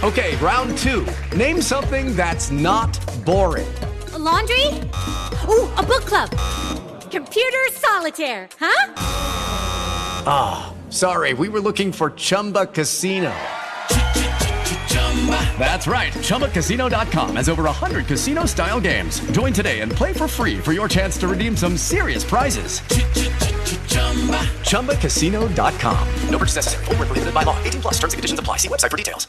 Okay, round two. Name something that's not boring. A laundry? Ooh, a book club. Computer solitaire, huh? Ah, sorry, we were looking for Chumba Casino. That's right, ChumbaCasino.com has over 100 casino-style games. Join today and play for free for your chance to redeem some serious prizes. ChumbaCasino.com. No purchase necessary. Void where prohibited by law. 18 plus. Terms and conditions apply. See website for details.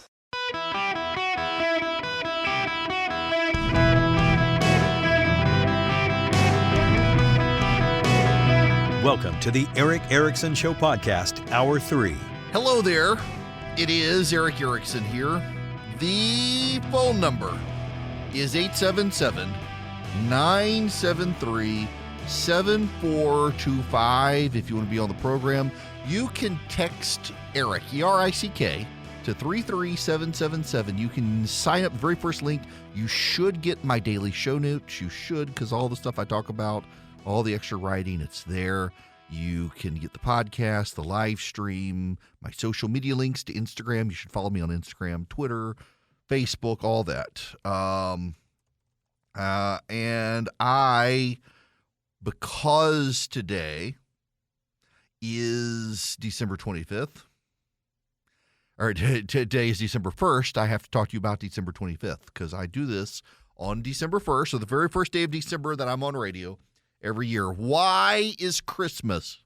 Welcome to the Eric Erickson Show Podcast, Hour 3. Hello there. It is Eric Erickson here. The phone number is 877-973-7425. If you want to be on the program, you can text Eric, E-R-I-C-K, to 33777. You can sign up. The very first link, you should get my daily show notes. You should, because all the stuff I talk about, all the extra writing, it's there. You can get the podcast, the live stream, my social media links to Instagram. You should follow me on Instagram, Twitter, Facebook, all that. And because today is December 25th, or today is December 1st, I have to talk to you about December 25th, because I do this on December 1st, so the very first day of December that I'm on radio every year. Why is Christmas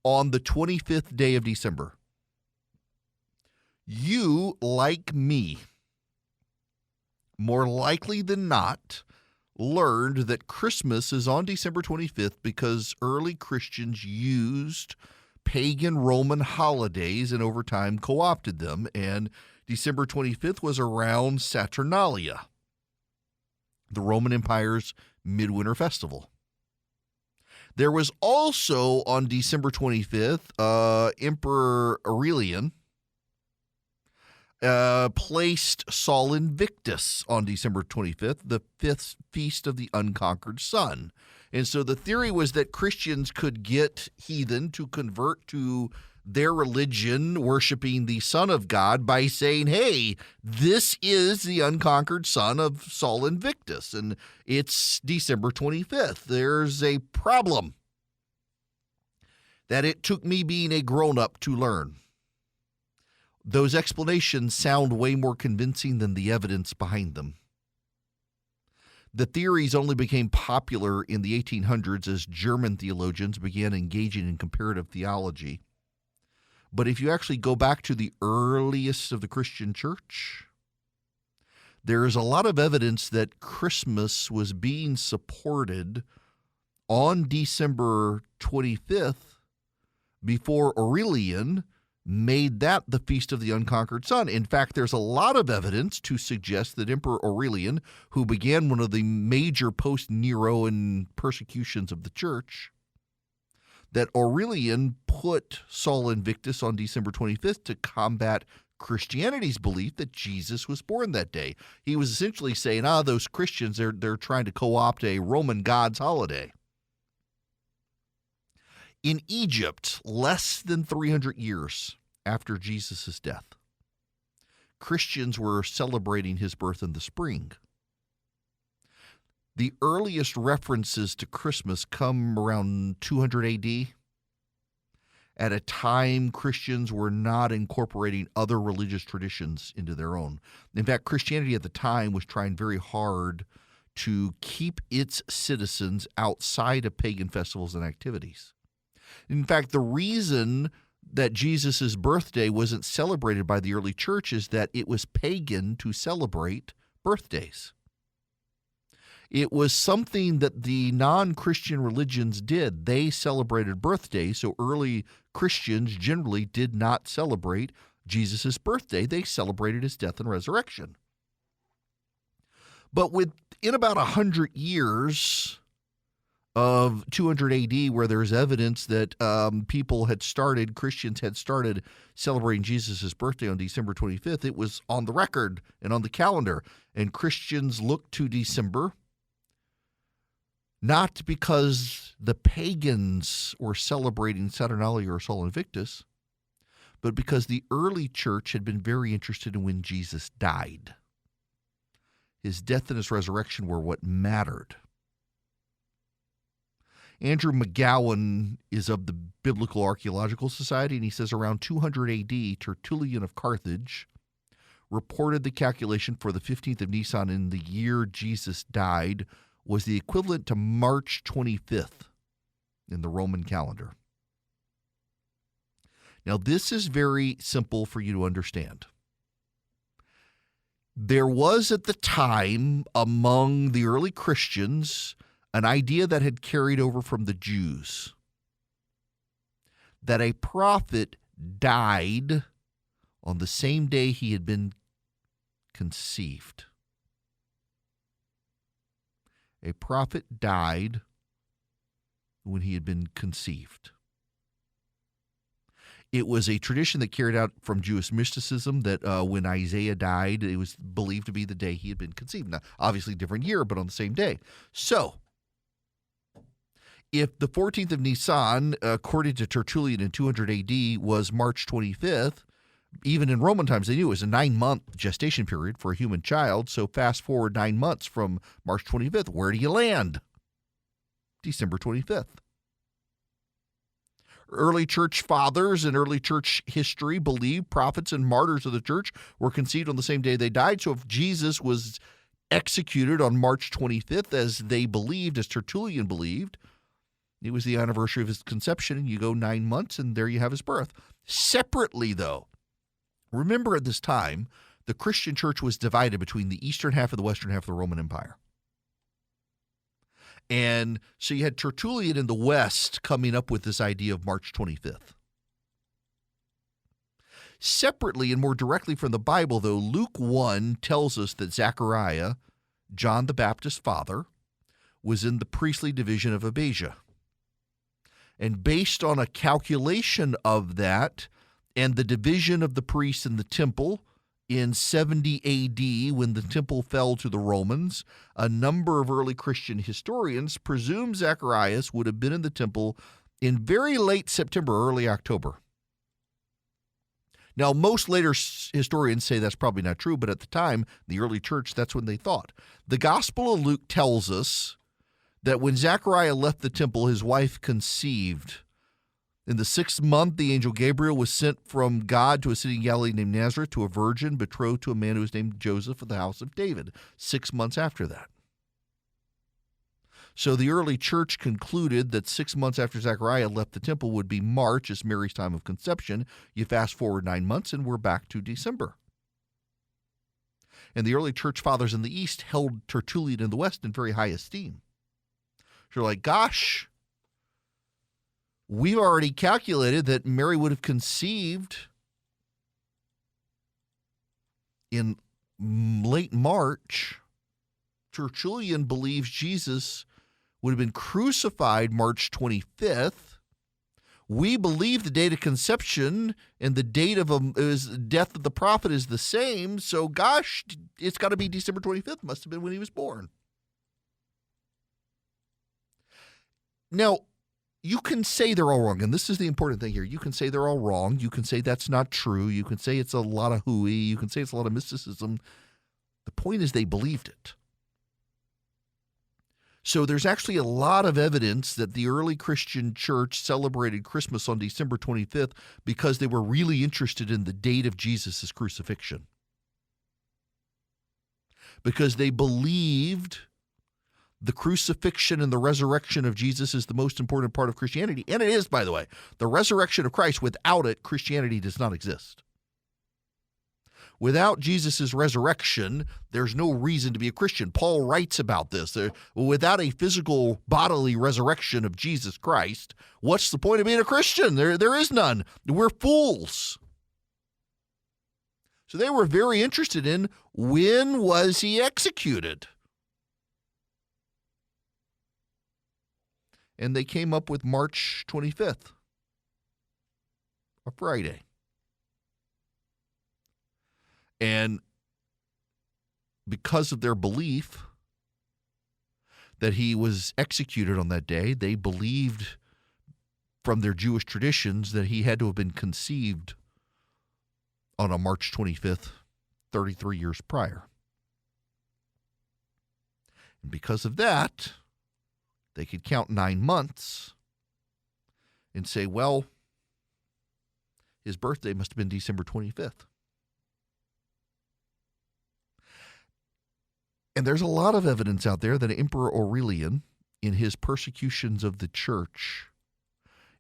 on the 25th day of December? You, like me, more likely than not, learned that Christmas is on December 25th because early Christians used pagan Roman holidays and over time co-opted them, and December 25th was around Saturnalia, the Roman Empire's midwinter festival. There was also on December 25th, Emperor Aurelian placed Sol Invictus on December 25th, the fifth feast of the unconquered sun. And so the theory was that Christians could get heathen to convert to their religion, worshiping the Son of God, by saying, hey, this is the unconquered son of Sol Invictus, and it's December 25th. There's a problem that it took me being a grown-up to learn. Those explanations sound way more convincing than the evidence behind them. The theories only became popular in the 1800s as German theologians began engaging in comparative theology. But if you actually go back to the earliest of the Christian church, there is a lot of evidence that Christmas was being supported on December 25th before Aurelian made that the Feast of the Unconquered Sun. In fact, there's a lot of evidence to suggest that Emperor Aurelian, who began one of the major post-Neroan persecutions of the church, that Aurelian put Sol Invictus on December 25th to combat Christianity's belief that Jesus was born that day. He was essentially saying, those Christians, they're trying to co-opt a Roman god's holiday. In Egypt, less than 300 years after Jesus' death, Christians were celebrating his birth in the spring. The earliest references to Christmas come around 200 AD, at a time Christians were not incorporating other religious traditions into their own. In fact, Christianity at the time was trying very hard to keep its citizens outside of pagan festivals and activities. In fact, the reason that Jesus' birthday wasn't celebrated by the early church is that it was pagan to celebrate birthdays. It was something that the non-Christian religions did. They celebrated birthdays, so early Christians generally did not celebrate Jesus' birthday. They celebrated his death and resurrection. But within about 100 years of 200 AD, where there's evidence that Christians had started celebrating Jesus' birthday on December 25th, it was on the record and on the calendar. And Christians looked to December not because the pagans were celebrating Saturnalia or Sol Invictus, but because the early church had been very interested in when Jesus died. His death and his resurrection were what mattered. Andrew McGowan is of the Biblical Archaeological Society, and he says around 200 A.D., Tertullian of Carthage reported the calculation for the 15th of Nisan in the year Jesus died was the equivalent to March 25th in the Roman calendar. Now, this is very simple for you to understand. There was at the time among the early Christians an idea that had carried over from the Jews, that a prophet died on the same day he had been conceived. A prophet died when he had been conceived. It was a tradition that carried out from Jewish mysticism that when Isaiah died, it was believed to be the day he had been conceived. Now, obviously different year, but on the same day. So, if the 14th of Nisan, according to Tertullian in 200 AD, was March 25th, even in Roman times, they knew it was a 9-month gestation period for a human child. So fast forward 9 months from March 25th, where do you land? December 25th. Early church fathers and early church history believe prophets and martyrs of the church were conceived on the same day they died. So if Jesus was executed on March 25th, as they believed, as Tertullian believed, it was the anniversary of his conception, and you go 9 months, and there you have his birth. Separately, though, remember at this time, the Christian church was divided between the eastern half and the western half of the Roman Empire. And so you had Tertullian in the West coming up with this idea of March 25th. Separately and more directly from the Bible, though, Luke 1 tells us that Zechariah, John the Baptist's father, was in the priestly division of Abijah. And based on a calculation of that and the division of the priests in the temple in 70 A.D., when the temple fell to the Romans, a number of early Christian historians presume Zacharias would have been in the temple in very late September, early October. Now, most later historians say that's probably not true, but at the time, the early church, that's when they thought. The Gospel of Luke tells us that when Zechariah left the temple, his wife conceived. In the 6th month, the angel Gabriel was sent from God to a city in Galilee named Nazareth to a virgin betrothed to a man who was named Joseph of the house of David, 6 months after that. So the early church concluded that 6 months after Zechariah left the temple would be March, as Mary's time of conception. You fast forward 9 months, and we're back to December. And the early church fathers in the East held Tertullian in the West in very high esteem. So you're like, gosh, we've already calculated that Mary would have conceived in late March. Tertullian believes Jesus would have been crucified March 25th. We believe the date of conception and the date of death of the prophet is the same. So, gosh, it's got to be December 25th. Must have been when he was born. Now, you can say they're all wrong, and this is the important thing here. You can say they're all wrong. You can say that's not true. You can say it's a lot of hooey. You can say it's a lot of mysticism. The point is they believed it. So there's actually a lot of evidence that the early Christian church celebrated Christmas on December 25th because they were really interested in the date of Jesus' crucifixion. Because they believed the crucifixion and the resurrection of Jesus is the most important part of Christianity. And it is, by the way. The resurrection of Christ, without it, Christianity does not exist. Without Jesus' resurrection, there's no reason to be a Christian. Paul writes about this. Without a physical bodily resurrection of Jesus Christ, what's the point of being a Christian? There is none. We're fools. So they were very interested in when was he executed? And they came up with March 25th, a Friday. And because of their belief that he was executed on that day, they believed from their Jewish traditions that he had to have been conceived on a March 25th, 33 years prior. And because of that, they could count 9 months and say, well, his birthday must have been December 25th. And there's a lot of evidence out there that Emperor Aurelian, in his persecutions of the church,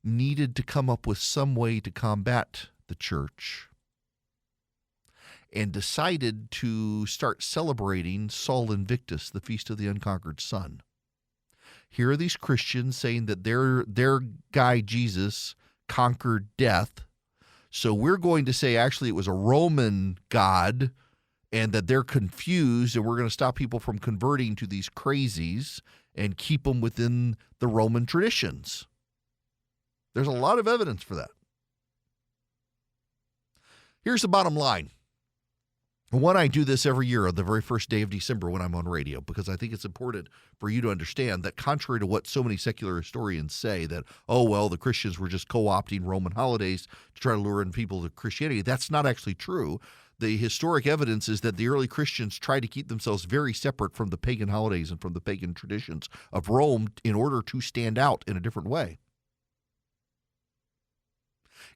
needed to come up with some way to combat the church and decided to start celebrating Sol Invictus, the Feast of the Unconquered Sun. Here are these Christians saying that their guy Jesus conquered death, so we're going to say actually it was a Roman god and that they're confused, and we're going to stop people from converting to these crazies and keep them within the Roman traditions. There's a lot of evidence for that. Here's the bottom line. One, I do this every year on the very first day of December when I'm on radio, because I think it's important for you to understand that contrary to what so many secular historians say, that, oh, well, the Christians were just co-opting Roman holidays to try to lure in people to Christianity, that's not actually true. The historic evidence is that the early Christians tried to keep themselves very separate from the pagan holidays and from the pagan traditions of Rome in order to stand out in a different way.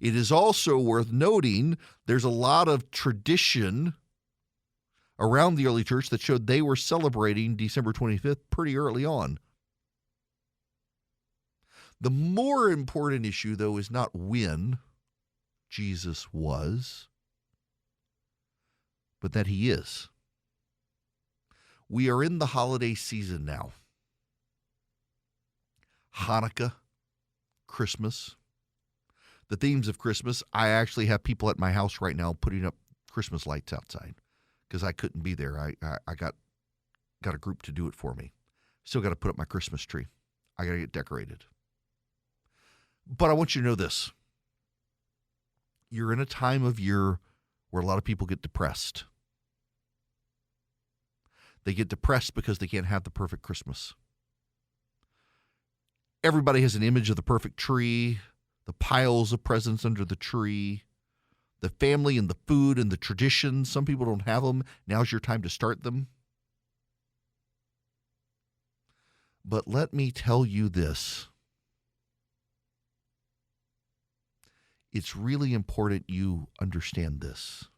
It is also worth noting there's a lot of tradition around the early church that showed they were celebrating December 25th pretty early on. The more important issue, though, is not when Jesus was, but that he is. We are in the holiday season now. Hanukkah, Christmas. The themes of Christmas, I actually have people at my house right now putting up Christmas lights outside because I couldn't be there. I got a group to do it for me. Still got to put up my Christmas tree. I got to get decorated. But I want you to know this. You're in a time of year where a lot of people get depressed. They get depressed because they can't have the perfect Christmas. Everybody has an image of the perfect tree, the piles of presents under the tree, the family and the food and the traditions. Some people don't have them. Now's your time to start them. But let me tell you this. It's really important you understand this.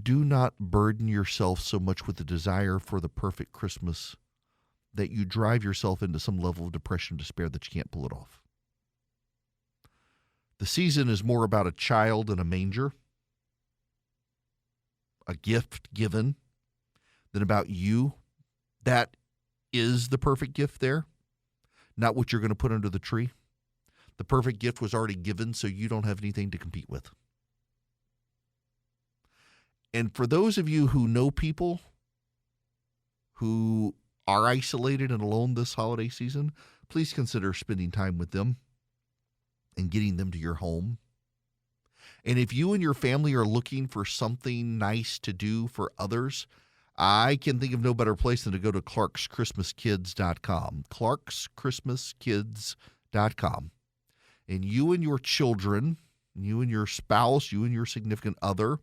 Do not burden yourself so much with the desire for the perfect Christmas that you drive yourself into some level of depression and despair that you can't pull it off. The season is more about a child in a manger, a gift given, than about you. That is the perfect gift there, not what you're going to put under the tree. The perfect gift was already given, so you don't have anything to compete with. And for those of you who know people who are isolated and alone this holiday season, please consider spending time with them and getting them to your home. And if you and your family are looking for something nice to do for others, I can think of no better place than to go to clarkschristmaskids.com, clarkschristmaskids.com. And you and your children, you and your spouse, you and your significant other,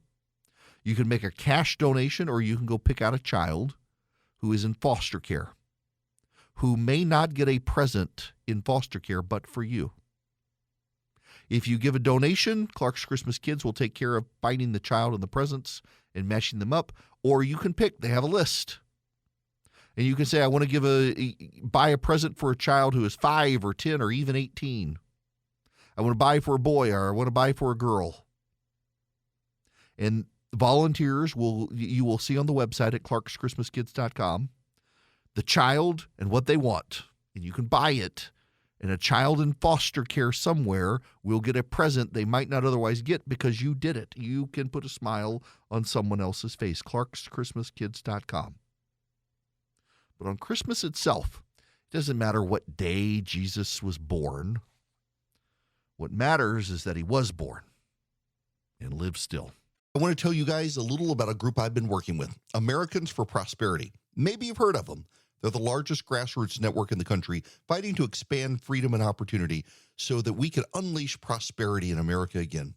you can make a cash donation, or you can go pick out a child who is in foster care, who may not get a present in foster care but for you. If you give a donation, Clark's Christmas Kids will take care of finding the child and the presents and matching them up. Or you can pick, they have a list. And you can say, I want to buy a present for a child who is 5 or 10 or even 18. I want to buy for a boy, or I want to buy for a girl. And volunteers you will see on the website at clarkschristmaskids.com the child and what they want. And you can buy it. And a child in foster care somewhere will get a present they might not otherwise get because you did it. You can put a smile on someone else's face. clarkschristmaskids.com. But on Christmas itself, it doesn't matter what day Jesus was born. What matters is that he was born and lives still. I want to tell you guys a little about a group I've been working with, Americans for Prosperity. Maybe you've heard of them. They're the largest grassroots network in the country, fighting to expand freedom and opportunity so that we can unleash prosperity in America again.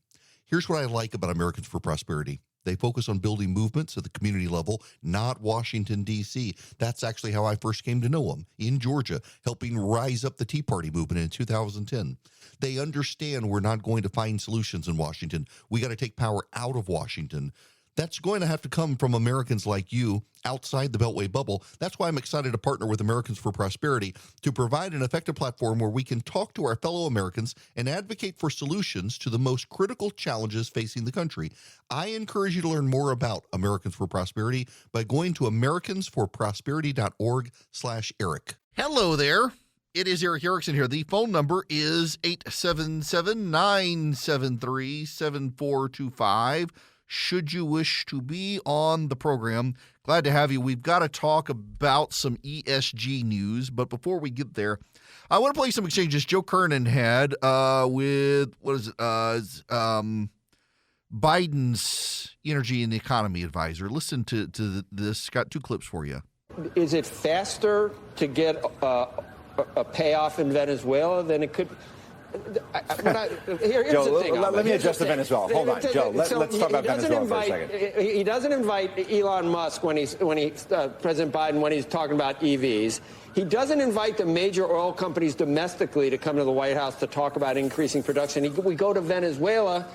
Here's what I like about Americans for Prosperity. They focus on building movements at the community level, not Washington, D.C. That's actually how I first came to know them, in Georgia, helping rise up the Tea Party movement in 2010. They understand we're not going to find solutions in Washington. We got to take power out of Washington. That's going to have to come from Americans like you outside the Beltway bubble. That's why I'm excited to partner with Americans for Prosperity to provide an effective platform where we can talk to our fellow Americans and advocate for solutions to the most critical challenges facing the country. I encourage you to learn more about Americans for Prosperity by going to americansforprosperity.org/Eric. Hello there. It is Eric Erickson here. The phone number is 877-973-7425. Should you wish to be on the program, glad to have you. We've got to talk about some ESG news, but before we get there, I want to play some exchanges Joe Kernan had with, Biden's energy and economy advisor. Listen to this. Got two clips for you. Is it faster to get a payoff in Venezuela than it could? Here's Joe, the thing. let me address the Venezuela. Hold on, Joe. Let's talk about Venezuela for a second. He doesn't invite Elon Musk when President Biden when he's talking about EVs. He doesn't invite the major oil companies domestically to come to the White House to talk about increasing production. We go to Venezuela.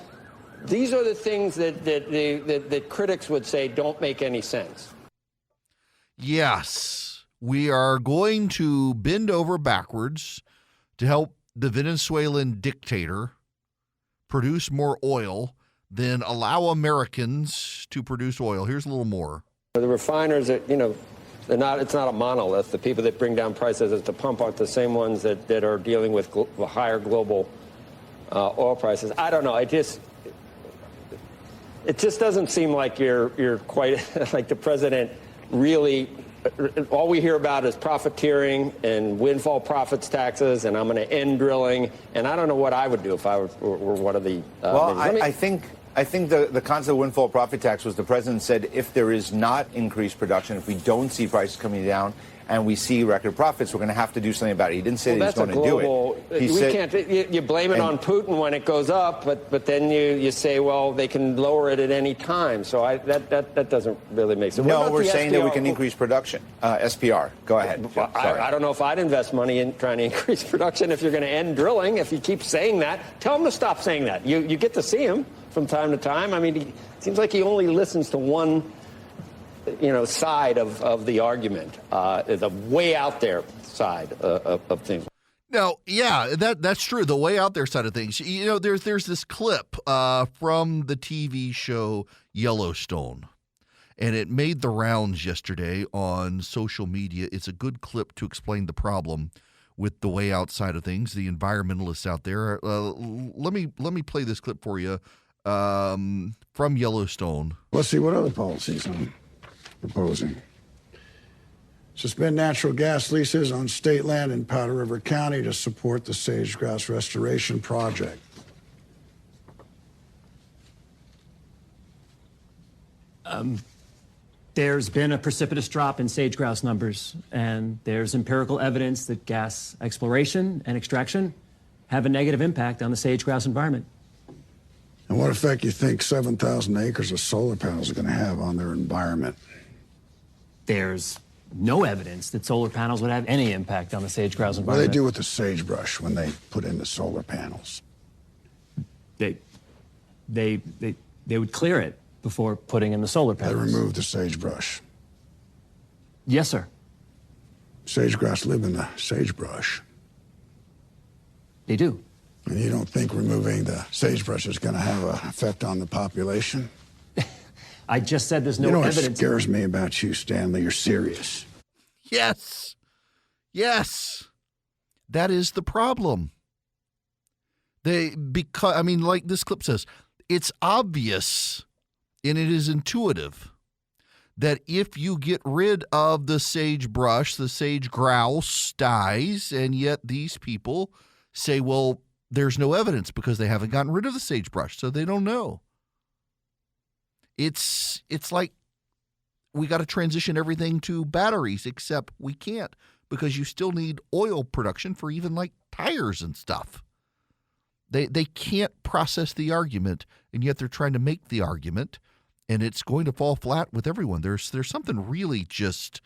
These are the things that critics would say don't make any sense. Yes, we are going to bend over backwards to help the Venezuelan dictator produce more oil than allow Americans to produce oil. Here's a little more. The refiners, it's not a monolith. The people that bring down prices at the pump aren't the same ones that are dealing with higher global oil prices. I don't know. It just doesn't seem like you're quite like the president really. All we hear about is profiteering and windfall profits taxes, and I'm going to end drilling. And I don't know what I would do if I were one of the. I think the concept of windfall profit tax was the president said if there is not increased production, if we don't see prices coming down and we see record profits, we're going to have to do something about it. He didn't say that he's going to do it. You blame it on Putin when it goes up, but then you say, well, they can lower it at any time. So that doesn't really make sense. No, we're saying that we can increase production. SPR, go ahead. I don't know if I'd invest money in trying to increase production if you're going to end drilling. If you keep saying that, tell him to stop saying that. You get to see him from time to time. I mean, it seems like he only listens to one side of the argument, the way out there side of things. No, yeah, that's true. The way out there side of things. There's this clip from the TV show Yellowstone, and it made the rounds yesterday on social media. It's a good clip to explain the problem with the way outside of things. The environmentalists out there. Let me play this clip for you from Yellowstone. Let's see what other policies I'm proposing. Suspend natural gas leases on state land in Powder River County to support the sage-grouse restoration project. There's been a precipitous drop in sage-grouse numbers, and there's empirical evidence that gas exploration and extraction have a negative impact on the sage-grouse environment. And what effect do you think 7,000 acres of solar panels are going to have on their environment? There's no evidence that solar panels would have any impact on the sage-grouse environment. What do they do with the sagebrush when they put in the solar panels? They would clear it before putting in the solar panels. They remove the sagebrush. Yes, sir. Sage-grouse live in the sagebrush. They do. And you don't think removing the sagebrush is going to have an effect on the population? I just said there's no evidence. You know what scares me about you, Stanley? You're serious. Yes. That is the problem. Like this clip says, it's obvious and it is intuitive that if you get rid of the sagebrush, the sage grouse dies, and yet these people say, well, there's no evidence because they haven't gotten rid of the sagebrush, so they don't know. It's like we got to transition everything to batteries, except we can't because you still need oil production for even like tires and stuff. They can't process the argument, and yet they're trying to make the argument, and it's going to fall flat with everyone. There's something really just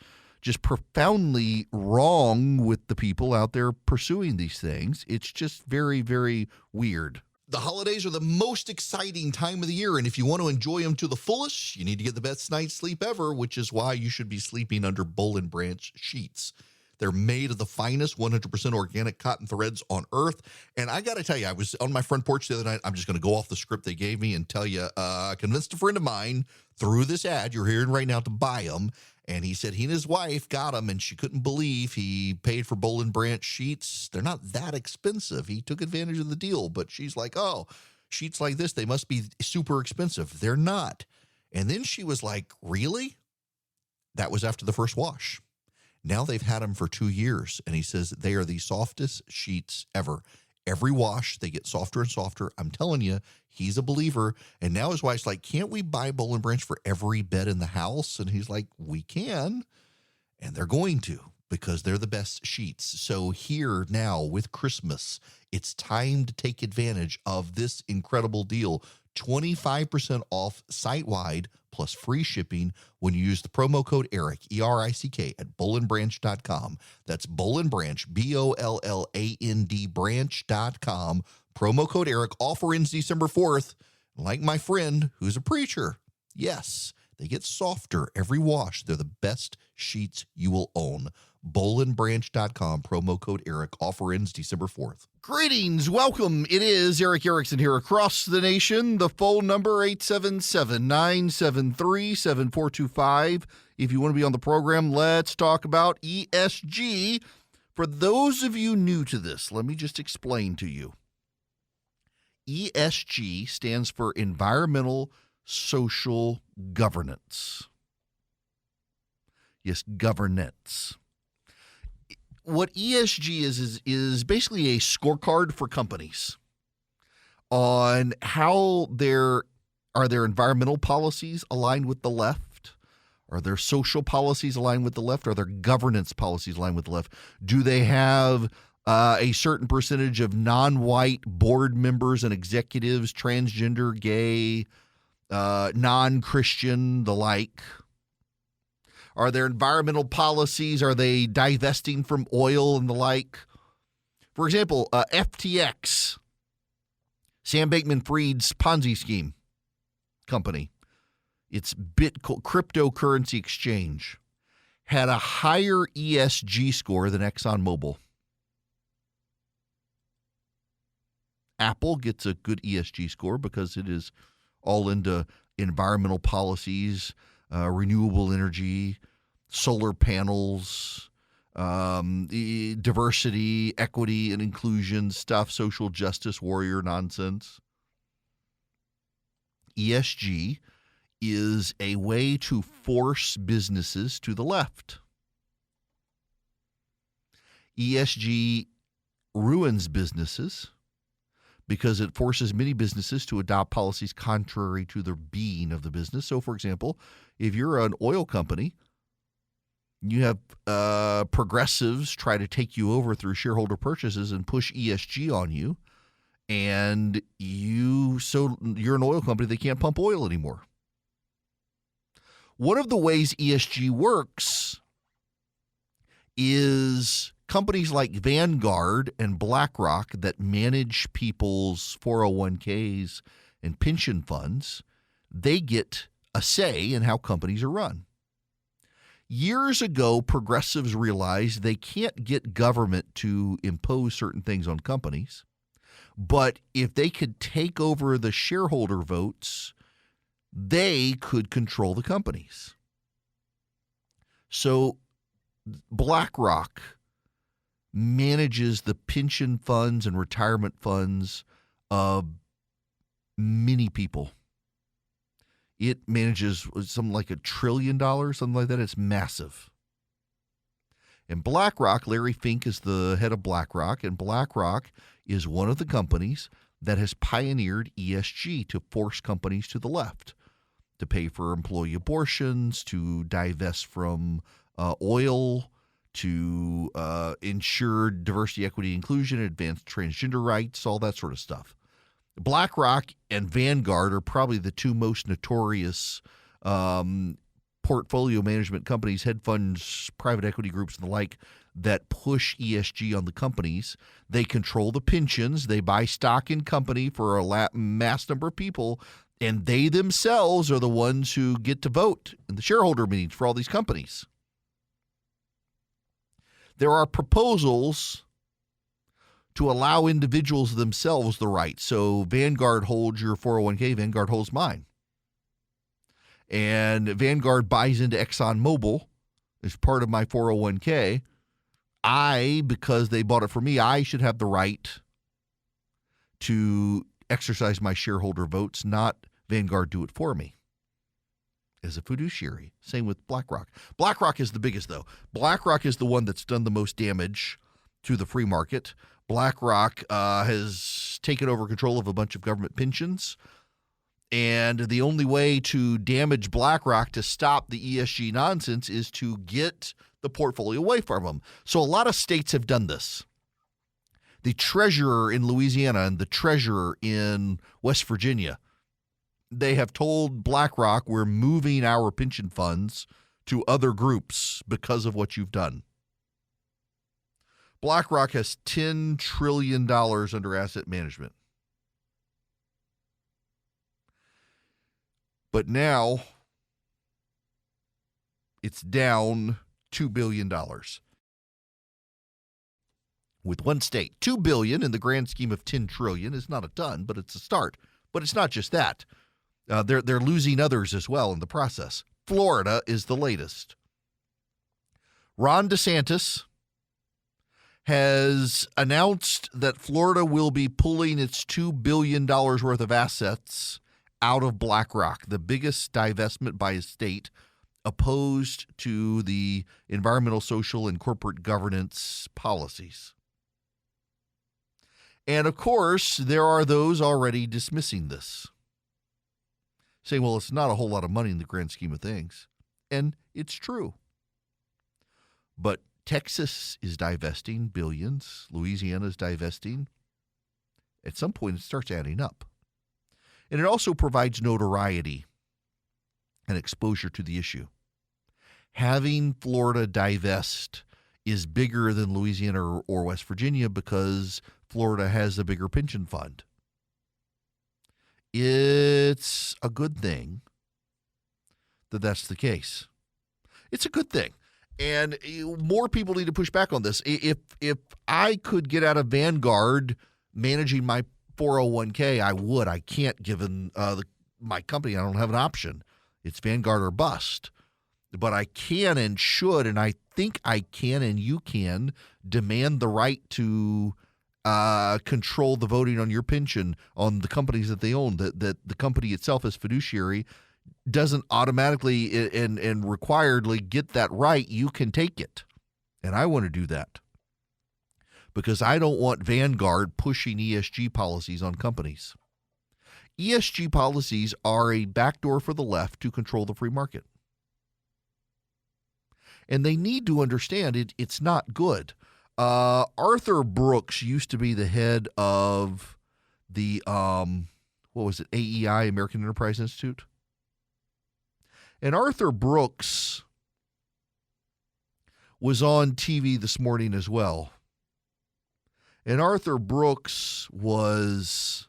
profoundly wrong with the people out there pursuing these things. It's just very, very weird. The holidays are the most exciting time of the year, and if you want to enjoy them to the fullest, you need to get the best night's sleep ever, which is why you should be sleeping under Boll & Branch sheets. They're made of the finest 100% organic cotton threads on earth. And I got to tell you, I was on my front porch the other night. I'm just going to go off the script they gave me and tell you, I convinced a friend of mine through this ad you're hearing right now to buy them. And he said he and his wife got them, and she couldn't believe he paid for Boll & Branch sheets. They're not that expensive. He took advantage of the deal, but she's like, oh, sheets like this, they must be super expensive. They're not. And then she was like, really? That was after the first wash. Now they've had them for 2 years, and he says they are the softest sheets ever. Every wash, they get softer and softer. I'm telling you, he's a believer. And now his wife's like, can't we buy Boll & Branch for every bed in the house? And he's like, we can. And they're going to, because they're the best sheets. So here now with Christmas, it's time to take advantage of this incredible deal. 25% off site-wide plus free shipping when you use the promo code ERIC, E-R-I-C-K, at bollandbranch.com. That's Boll & Branch, B-O-L-L-A-N-D branch.com. Promo code ERIC. Offer ends December 4th. Like my friend who's a preacher, yes, they get softer every wash. They're the best sheets you will own. bollandbranch.com, promo code ERIC. Offer ends December 4th. Greetings. Welcome. It is Eric Erickson here across the nation. The phone number, 877-973-7425. If you want to be on the program, let's talk about ESG. For those of you new to this, let me just explain to you. ESG stands for Environmental Social Governance. Yes, governance. What ESG is basically a scorecard for companies on how their environmental policies aligned with the left? Are their social policies aligned with the left? Are their governance policies aligned with the left? Do they have a certain percentage of non-white board members and executives, transgender, gay, non-Christian, the like? Are there environmental policies? Are they divesting from oil and the like? For example, FTX, Sam Bankman-Fried's Ponzi scheme company, its cryptocurrency exchange, had a higher ESG score than ExxonMobil. Apple gets a good ESG score because it is all into environmental policies, renewable energy, solar panels, diversity, equity, and inclusion stuff, social justice warrior nonsense. ESG is a way to force businesses to the left. ESG ruins businesses because it forces many businesses to adopt policies contrary to the being of the business. So, for example, if you're an oil company, you have progressives try to take you over through shareholder purchases and push ESG on you, and you're an oil company, they can't pump oil anymore. One of the ways ESG works is companies like Vanguard and BlackRock that manage people's 401ks and pension funds, they get a say in how companies are run. Years ago, progressives realized they can't get government to impose certain things on companies, but if they could take over the shareholder votes, they could control the companies. So BlackRock manages the pension funds and retirement funds of many people. It manages something like $1 trillion, something like that. It's massive. And BlackRock, Larry Fink is the head of BlackRock, and BlackRock is one of the companies that has pioneered ESG to force companies to the left, to pay for employee abortions, to divest from oil, to ensure diversity, equity, inclusion, advance transgender rights, all that sort of stuff. BlackRock and Vanguard are probably the two most notorious portfolio management companies, hedge funds, private equity groups, and the like that push ESG on the companies. They control the pensions. They buy stock in company for a mass number of people, and they themselves are the ones who get to vote in the shareholder meetings for all these companies. There are proposals to allow individuals themselves the right. So Vanguard holds your 401k, Vanguard holds mine. And Vanguard buys into ExxonMobil as part of my 401k. Because they bought it for me, I should have the right to exercise my shareholder votes, not Vanguard do it for me as a fiduciary. Same with BlackRock. BlackRock is the biggest, though. BlackRock is the one that's done the most damage to the free market. BlackRock has taken over control of a bunch of government pensions. And the only way to damage BlackRock to stop the ESG nonsense is to get the portfolio away from them. So a lot of states have done this. The treasurer in Louisiana and the treasurer in West Virginia, they have told BlackRock, we're moving our pension funds to other groups because of what you've done. BlackRock has $10 trillion under asset management. But now it's down $2 billion. With one state. $2 billion in the grand scheme of $10 trillion is not a ton, but it's a start. But it's not just that. They're losing others as well in the process. Florida is the latest. Ron DeSantis has announced that Florida will be pulling its $2 billion worth of assets out of BlackRock, the biggest divestment by a state opposed to the environmental, social, and corporate governance policies. And of course, there are those already dismissing this, saying, well, it's not a whole lot of money in the grand scheme of things. And it's true. But Texas is divesting billions. Louisiana is divesting. At some point, it starts adding up. And it also provides notoriety and exposure to the issue. Having Florida divest is bigger than Louisiana or West Virginia because Florida has a bigger pension fund. It's a good thing that that's the case. It's a good thing. And more people need to push back on this. If I could get out of Vanguard managing my 401k, I would. I can't, given my company. I don't have an option. It's Vanguard or bust. But I can and should, and I think I can and you can demand the right to control the voting on your pension on the companies that they own. That the company itself as fiduciary doesn't automatically and requiredly get that right. You can take it. And I want to do that. Because I don't want Vanguard pushing ESG policies on companies. ESG policies are a backdoor for the left to control the free market. And they need to understand it's not good. Arthur Brooks used to be the head of the, AEI, American Enterprise Institute? And Arthur Brooks was on TV this morning as well. And Arthur Brooks was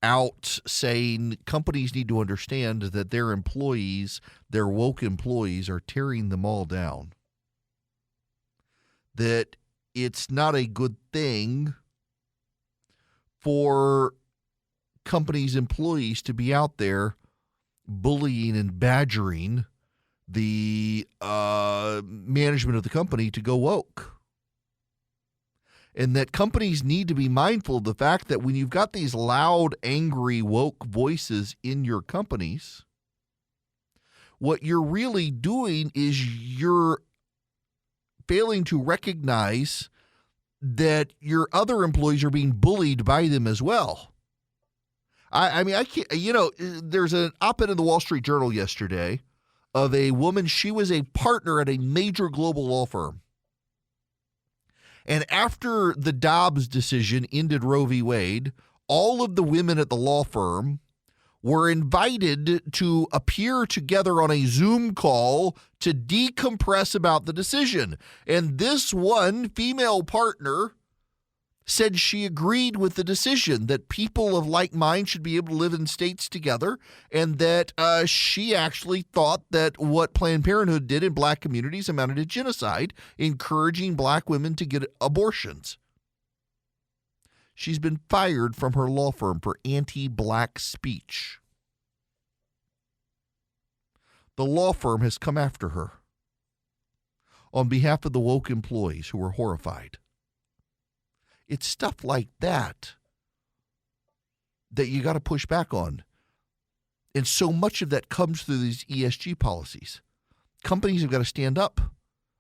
out saying companies need to understand that their employees, their woke employees, are tearing them all down. That it's not a good thing for companies' employees to be out there bullying and badgering the management of the company to go woke. And that companies need to be mindful of the fact that when you've got these loud, angry, woke voices in your companies, what you're really doing is you're failing to recognize that your other employees are being bullied by them as well. I mean, I can't, there's an op-ed in the Wall Street Journal yesterday of a woman. She was a partner at a major global law firm. And after the Dobbs decision ended Roe v. Wade, all of the women at the law firm were invited to appear together on a Zoom call to decompress about the decision. And this one female partner said she agreed with the decision that people of like mind should be able to live in states together, and that she actually thought that what Planned Parenthood did in black communities amounted to genocide, encouraging black women to get abortions. She's been fired from her law firm for anti-black speech. The law firm has come after her on behalf of the woke employees who are horrified. It's stuff like that you got to push back on. And so much of that comes through these ESG policies. Companies have got to stand up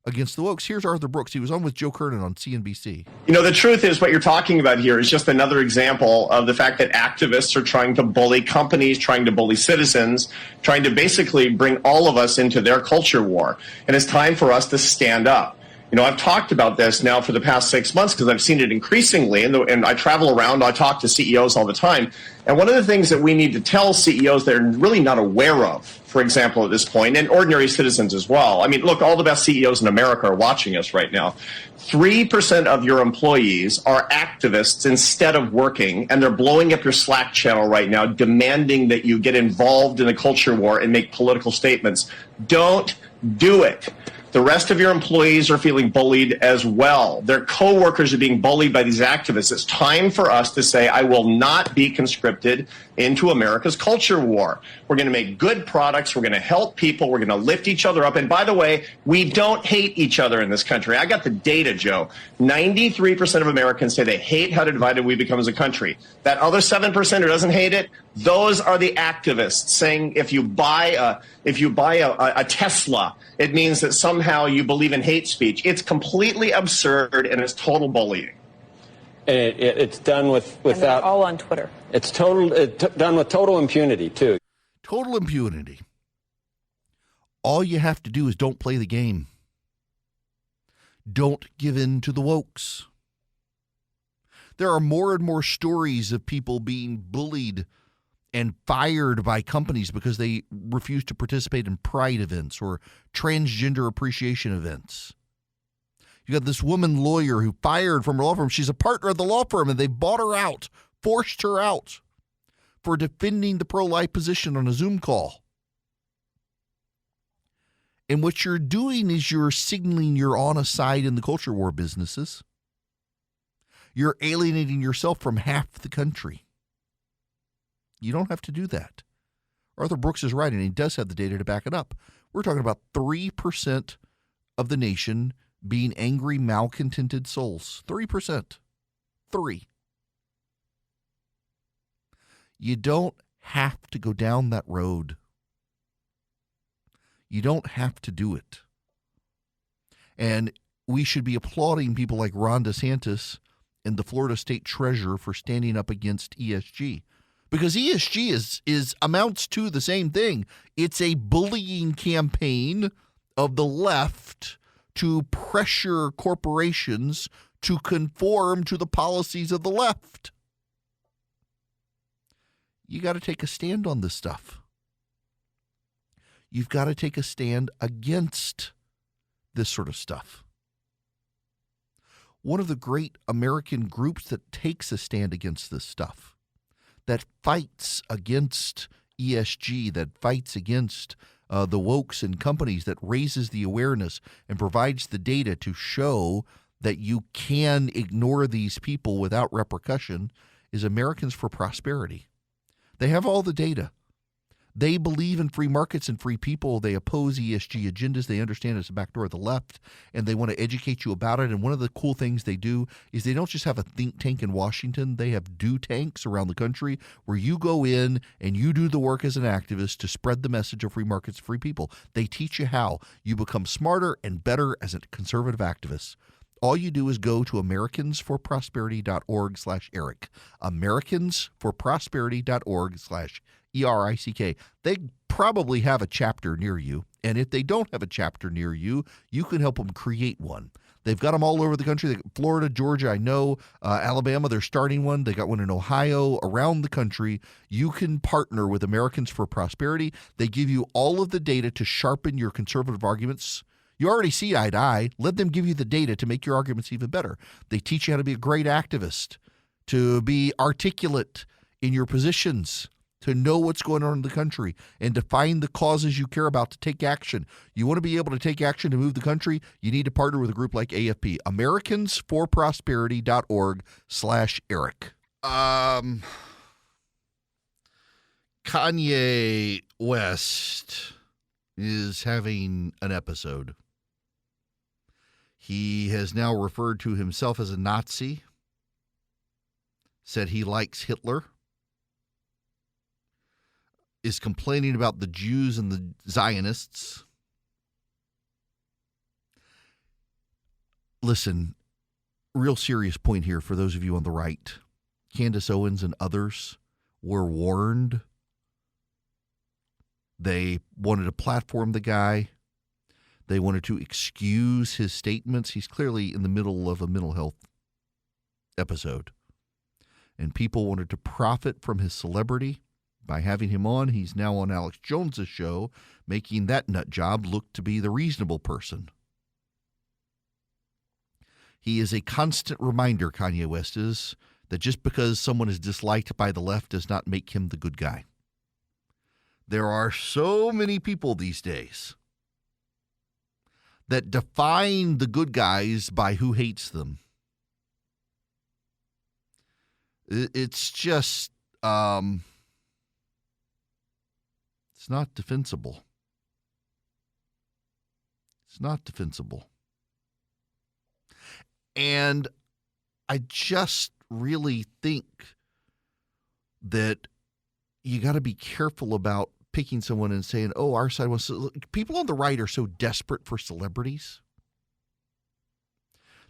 against the wokes. Here's Arthur Brooks. He was on with Joe Kernan on CNBC. The truth is what you're talking about here is just another example of the fact that activists are trying to bully companies, trying to bully citizens, trying to basically bring all of us into their culture war. And it's time for us to stand up. I've talked about this now for the past 6 months because I've seen it increasingly, and I travel around, I talk to CEOs all the time. And one of the things that we need to tell CEOs they're really not aware of, for example, at this point, and ordinary citizens as well. I mean, look, all the best CEOs in America are watching us right now. 3% of your employees are activists instead of working, and they're blowing up your Slack channel right now, demanding that you get involved in the culture war and make political statements. Don't do it. The rest of your employees are feeling bullied as well. Their coworkers are being bullied by these activists. It's time for us to say, I will not be conscripted into America's culture war. We're going to make good products. We're going to help people. We're going to lift each other up. And by the way, we don't hate each other in this country. I got the data, Joe. 93% of Americans say they hate how divided we become as a country. That other 7% who doesn't hate it, those are the activists saying if you buy a Tesla, it means that somehow you believe in hate speech. It's completely absurd, and it's total bullying. And it's done without. And they're all on Twitter. It's done with total impunity too. Total impunity. All you have to do is don't play the game. Don't give in to the wokes. There are more and more stories of people being bullied and fired by companies because they refuse to participate in pride events or transgender appreciation events. You got this woman lawyer who fired from her law firm. She's a partner at the law firm, and they bought her out, forced her out for defending the pro-life position on a Zoom call. And what you're doing is you're signaling you're on a side in the culture war businesses. You're alienating yourself from half the country. You don't have to do that. Arthur Brooks is right, and he does have the data to back it up. We're talking about 3% of the nation being angry, malcontented souls. 3%. 3. You don't have to go down that road. You don't have to do it. And we should be applauding people like Ron DeSantis and the Florida State Treasurer for standing up against ESG. Because ESG is amounts to the same thing. It's a bullying campaign of the left to pressure corporations to conform to the policies of the left. You got to take a stand on this stuff. You've got to take a stand against this sort of stuff. One of the great American groups that takes a stand against this stuff, that fights against ESG, that fights against the wokes and companies, that raises the awareness and provides the data to show that you can ignore these people without repercussion, is Americans for Prosperity. They have all the data. They believe in free markets and free people. They oppose ESG agendas. They understand it's a backdoor of the left, and they want to educate you about it. And one of the cool things they do is they don't just have a think tank in Washington. They have do tanks around the country where you go in and you do the work as an activist to spread the message of free markets, free people. They teach you how. You become smarter and better as a conservative activist. All you do is go to americansforprosperity.org/Eric. americansforprosperity.org/ERICK. They probably have a chapter near you. And if they don't have a chapter near you, you can help them create one. They've got them all over the country. Florida, Georgia, I know, Alabama, they're starting one. They got one in Ohio, around the country. You can partner with Americans for Prosperity. They give you all of the data to sharpen your conservative arguments. You already see eye to eye. Let them give you the data to make your arguments even better. They teach you how to be a great activist, to be articulate in your positions, to know what's going on in the country, and to find the causes you care about to take action. You want to be able to take action to move the country? You need to partner with a group like AFP. americansforprosperity.org/Eric. Kanye West is having an episode. He has now referred to himself as a Nazi, said he likes Hitler, is complaining about the Jews and the Zionists. Listen, real serious point here for those of you on the right. Candace Owens and others were warned. They wanted to platform the guy. They wanted to excuse his statements. He's clearly in the middle of a mental health episode. And people wanted to profit from his celebrity by having him on. He's now on Alex Jones's show, making that nut job look to be the reasonable person. He is a constant reminder, Kanye West is, that just because someone is disliked by the left does not make him the good guy. There are so many people these days that define the good guys by who hates them. It's just, it's not defensible. It's not defensible. And I just really think that you got to be careful about picking someone and saying, oh, our side wants to. People on the right are so desperate for celebrities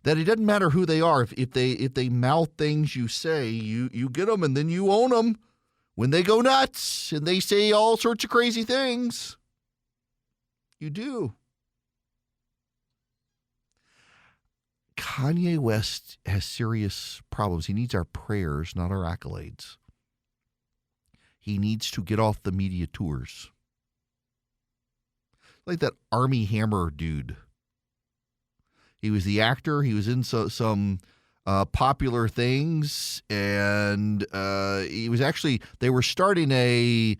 that it doesn't matter who they are. If they mouth things you say, you get them and then you own them when they go nuts and they say all sorts of crazy things. You do. Kanye West has serious problems. He needs our prayers, not our accolades. He needs to get off the media tours. Like that Armie Hammer dude. He was the actor. He was in some popular things. And he was actually, they were starting a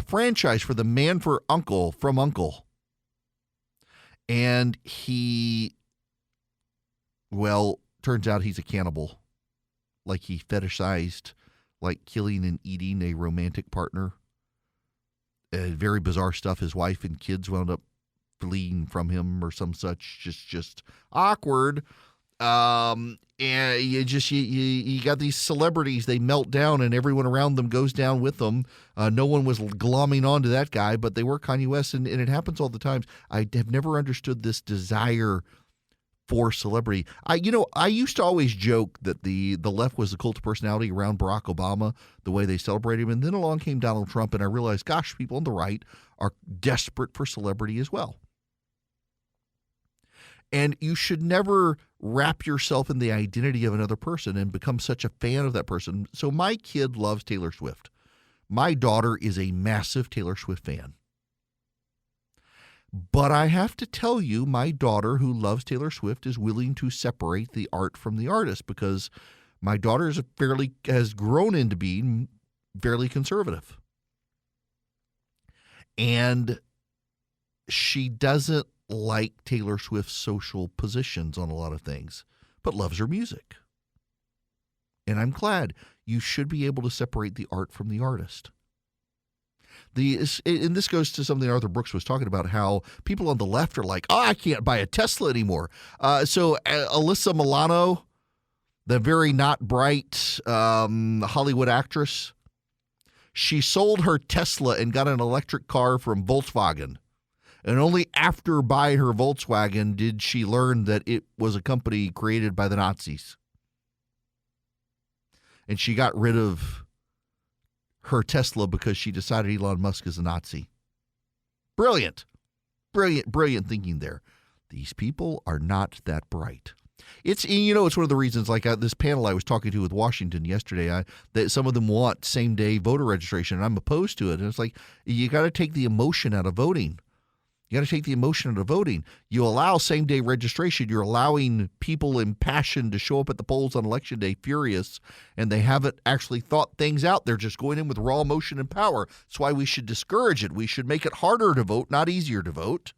franchise for the Man from Uncle. And he, well, turns out he's a cannibal. Like he fetishized like killing and eating a romantic partner. Very bizarre stuff. His wife and kids wound up fleeing from him or some such. Just awkward. And you got these celebrities, they melt down and everyone around them goes down with them. No one was glomming onto that guy, but they were Kanye West, and it happens all the time. I have never understood this desire for celebrity. I used to always joke that the left was the cult of personality around Barack Obama, the way they celebrated him. And then along came Donald Trump, and I realized, gosh, people on the right are desperate for celebrity as well. And you should never wrap yourself in the identity of another person and become such a fan of that person. So my kid loves Taylor Swift. My daughter is a massive Taylor Swift fan. But I have to tell you, my daughter, who loves Taylor Swift, is willing to separate the art from the artist because my daughter has grown into being fairly conservative. And she doesn't like Taylor Swift's social positions on a lot of things, but loves her music. And I'm glad. You should be able to separate the art from the artist. And this goes to something Arthur Brooks was talking about, how people on the left are like, I can't buy a Tesla anymore. So Alyssa Milano, the very not bright Hollywood actress, she sold her Tesla and got an electric car from Volkswagen. And only after buying her Volkswagen did she learn that it was a company created by the Nazis. And she got rid of her Tesla because she decided Elon Musk is a Nazi. Brilliant. Brilliant thinking there. These people are not that bright. It's one of the reasons, like this panel I was talking to with Washington yesterday, that some of them want same-day voter registration, and I'm opposed to it. And it's like, you got to take the emotion out of voting. You got to take the emotion out of voting. You allow same-day registration. You're allowing people impassioned to show up at the polls on Election Day furious, and they haven't actually thought things out. They're just going in with raw emotion and power. That's why we should discourage it. We should make it harder to vote, not easier to vote.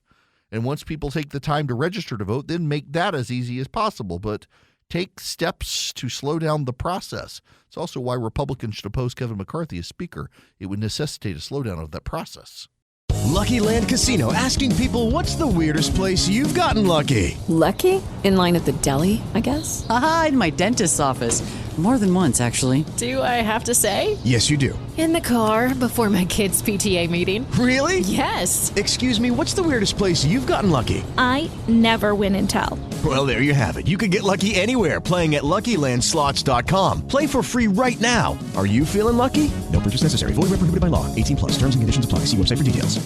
And once people take the time to register to vote, then make that as easy as possible. But take steps to slow down the process. It's also why Republicans should oppose Kevin McCarthy as Speaker. It would necessitate a slowdown of that process. Lucky Land Casino, asking people, what's the weirdest place you've gotten lucky? Lucky? In line at the deli, I guess? Aha, in my dentist's office. More than once, actually. Do I have to say? Yes, you do. In the car before my kids' PTA meeting. Really? Yes. Excuse me, what's the weirdest place you've gotten lucky? I never win and tell. Well, there you have it. You can get lucky anywhere, playing at LuckyLandSlots.com. Play for free right now. Are you feeling lucky? No purchase necessary. Void where prohibited by law. 18+. Terms and conditions apply. See website for details.